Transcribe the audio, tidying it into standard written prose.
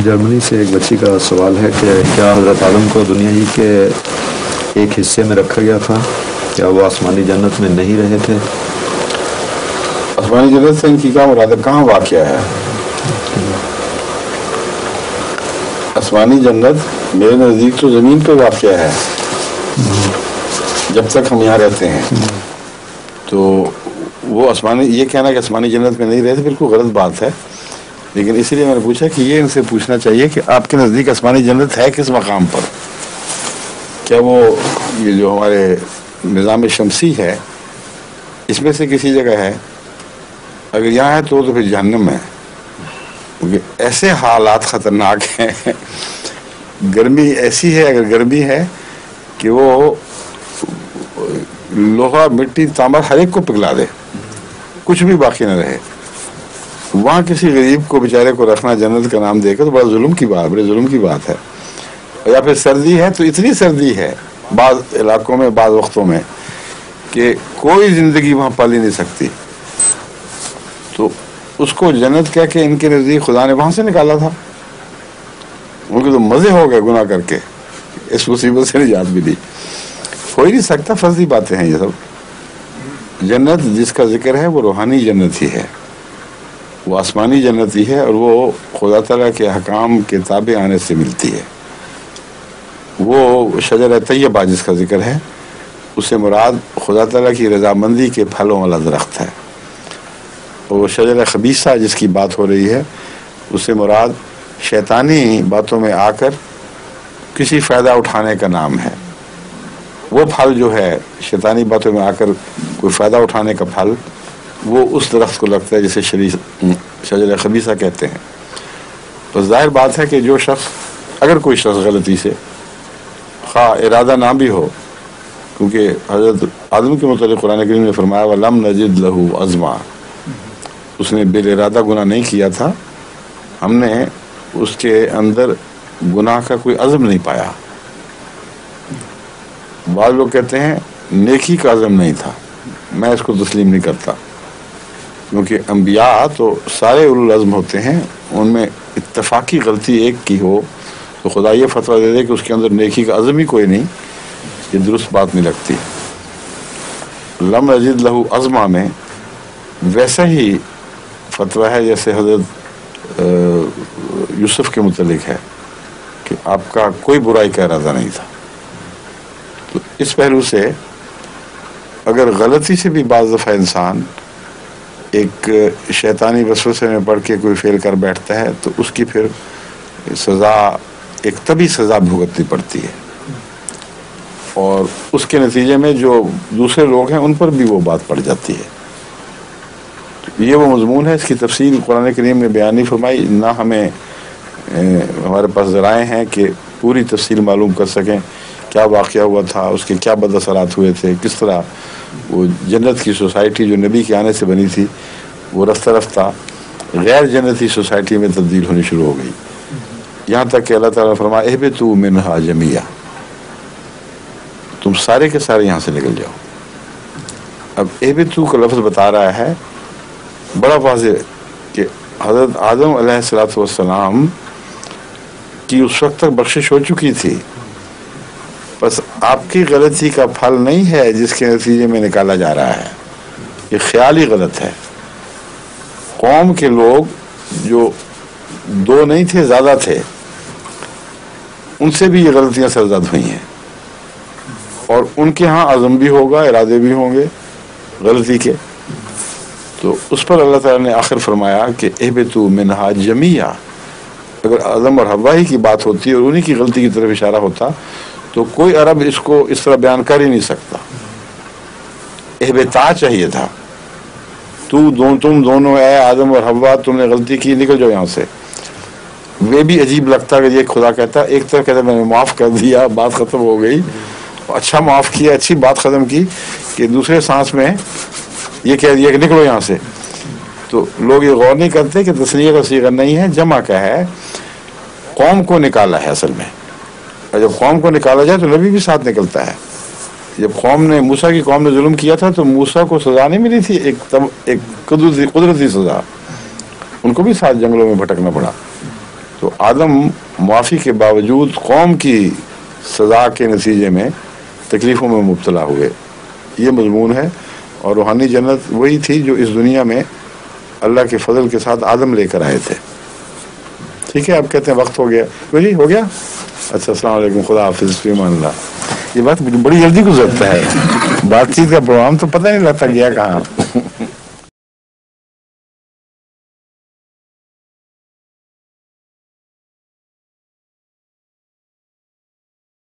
جرمنی سے ایک بچی کا سوال ہے کہ کیا حضرت آدم کو دنیا ہی کے ایک حصے میں رکھا گیا تھا؟ کیا وہ آسمانی جنت میں نہیں رہے تھے؟ آسمانی جنت سے ان کی کیا مراد ہے؟ کہاں واقع ہے آسمانی جنت؟ میرے نزدیک تو زمین پہ واقع ہے جب تک ہم یہاں رہتے ہیں. تو وہ آسمانی، یہ کہنا کہ آسمانی جنت میں نہیں رہتے بالکل غلط بات ہے. لیکن اسی لیے میں نے پوچھا کہ یہ ان سے پوچھنا چاہیے کہ آپ کے نزدیک آسمانی جنت ہے کس مقام پر؟ کیا وہ یہ جو ہمارے نظام شمسی ہے اس میں سے کسی جگہ ہے؟ اگر یہاں ہے تو پھر جہنم ہے، کیونکہ ایسے حالات خطرناک ہیں. گرمی ایسی ہے، اگر گرمی ہے کہ وہ لوہا، مٹی، تانبا ہر ایک کو پگھلا دے، کچھ بھی باقی نہ رہے. وہاں کسی غریب کو بیچارے کو رکھنا جنت کا نام دے کر تو بڑے ظلم کی بات ہے. یا پھر سردی ہے تو اتنی سردی ہے بعض علاقوں میں، بعض وقتوں میں، کہ کوئی زندگی وہاں پالی نہیں سکتی. تو اس کو جنت کہہ کے ان کے نزدیک خدا نے وہاں سے نکالا تھا. ان کے تو مزے ہو گئے گناہ کر کے، اس مصیبت سے نجات بھی دی. ہو ہی نہیں سکتا، فرضی باتیں ہیں یہ سب. جنت جس کا ذکر ہے وہ روحانی جنت ہی ہے، وہ آسمانی جنت ہی ہے، اور وہ خدا تعالیٰ کے حکام کے تابع آنے سے ملتی ہے. وہ شجر طیبہ جس کا ذکر ہے اس سے مراد خدا تعالیٰ کی رضامندی کے پھلوں والا درخت ہے. وہ شجر خبیثہ جس کی بات ہو رہی ہے اس سے مراد شیطانی باتوں میں آ کر کسی فائدہ اٹھانے کا نام ہے. وہ پھل جو ہے شیطانی باتوں میں آ کر کوئی فائدہ اٹھانے کا پھل، وہ اس درخت کو لگتا ہے جسے شجر خبیثہ کہتے ہیں. تو ظاہر بات ہے کہ جو شخص، اگر کوئی شخص غلطی سے، خواہ ارادہ نہ بھی ہو، کیونکہ حضرت آدم کے متعلق قرآن کریم نے فرمایا وَلَمْ نَجِدْ لَهُ عَزْمًا، اس نے بے ارادہ گناہ نہیں کیا تھا، ہم نے اس کے اندر گناہ کا کوئی عزم نہیں پایا. بعض لوگ کہتے ہیں نیکی کا عزم نہیں تھا. میں اس کو تسلیم نہیں کرتا، کیونکہ انبیاء تو سارے اولو العزم ہوتے ہیں، ان میں اتفاقی غلطی ایک کی ہو تو خدا یہ فتویٰ دے دے کہ اس کے اندر نیکی کا عزم ہی کوئی نہیں، یہ درست بات نہیں لگتی. لم نجد لہو عزمہ میں ویسا ہی فتویٰ ہے جیسے حضرت یوسف کے متعلق ہے کہ آپ کا کوئی برائی کا ارادہ نہیں تھا. تو اس پہلو سے اگر غلطی سے بھی بعض دفعہ انسان ایک شیطانی وسوسے میں پڑھ کے کوئی فعل کر بیٹھتا ہے تو اس کی پھر سزا، ایک طبی سزا بھگتنی پڑتی ہے، اور اس کے نتیجے میں جو دوسرے لوگ ہیں ان پر بھی وہ بات پڑ جاتی ہے. یہ وہ مضمون ہے، اس کی تفصیل قرآن کریم نے بیان نہیں فرمائی، نہ ہمیں ہمارے پاس ذرائع ہیں کہ پوری تفصیل معلوم کر سکیں کیا واقعہ ہوا تھا، اس کے کیا بد اثرات ہوئے تھے، کس طرح وہ جنت کی سوسائٹی جو نبی کے آنے سے بنی تھی وہ رفتہ رفتہ غیر جنتی سوسائٹی میں تبدیل ہونی شروع ہو گئی، یہاں تک کہ اللہ تعالیٰ نے فرمایا اہبطوا منہا جمیعا، تم سارے کے سارے یہاں سے نکل جاؤ. اب اہبطوا کا لفظ بتا رہا ہے بڑا واضح کہ حضرت آدم علیہ السلام کی اس وقت تک بخشش ہو چکی تھی، بس آپ کی غلطی کا پھل نہیں ہے جس کے نتیجے میں نکالا جا رہا ہے، یہ خیال ہی غلط ہے. قوم کے لوگ جو دو نہیں تھے، زیادہ تھے، ان سے بھی یہ غلطیاں سرزد ہوئی ہیں، اور ان کے ہاں عزم بھی ہوگا، ارادے بھی ہوں گے غلطی کے. تو اس پر اللہ تعالیٰ نے آخر فرمایا کہ اہبطوا منہا جمیعا. اگر آدم اور حوا ہی کی بات ہوتی اور انہی کی غلطی کی طرف اشارہ ہوتا تو کوئی عرب اس کو اس طرح بیان کر ہی نہیں سکتا. اہبطا چاہیے تھا، تم دونوں اے آدم اور حوا، تم نے غلطی کی، نکل جاؤ یہاں سے. وہ بھی عجیب لگتا کہ یہ خدا کہتا، ایک طرف کہتا میں نے معاف کر دیا، بات ختم ہو گئی، اچھا معاف کیا، اچھی بات ختم کی، کہ دوسرے سانس میں یہ کہہ دیا کہ نکلو یہاں سے. تو لوگ یہ غور نہیں کرتے کہ تثنیہ کا صیغہ نہیں ہے، جمع کا ہے. قوم کو نکالا ہے اصل میں، اور جب قوم کو نکالا جائے تو نبی بھی ساتھ نکلتا ہے. جب موسیٰ کی قوم نے ظلم کیا تھا تو موسیٰ کو سزا نہیں ملی تھی، ایک قدرتی سزا. ان کو بھی 7 جنگلوں میں بھٹکنا پڑا. تو آدم معافی کے باوجود قوم کی سزا کے نتیجے میں تکلیفوں میں مبتلا ہوئے. یہ مضمون ہے. اور روحانی جنت وہی تھی جو اس دنیا میں اللہ کے فضل کے ساتھ آدم لے کر آئے تھے. ٹھیک ہے, آپ کہتے ہیں وقت ہو گیا. جی ہو گیا. اچھا, السلام علیکم, خدا حافظ, فی امان اللہ. یہ بات بڑی جلدی گزرتا ہے. بات چیت کا پروگرام تو پتہ نہیں لگتا گیا کہاں.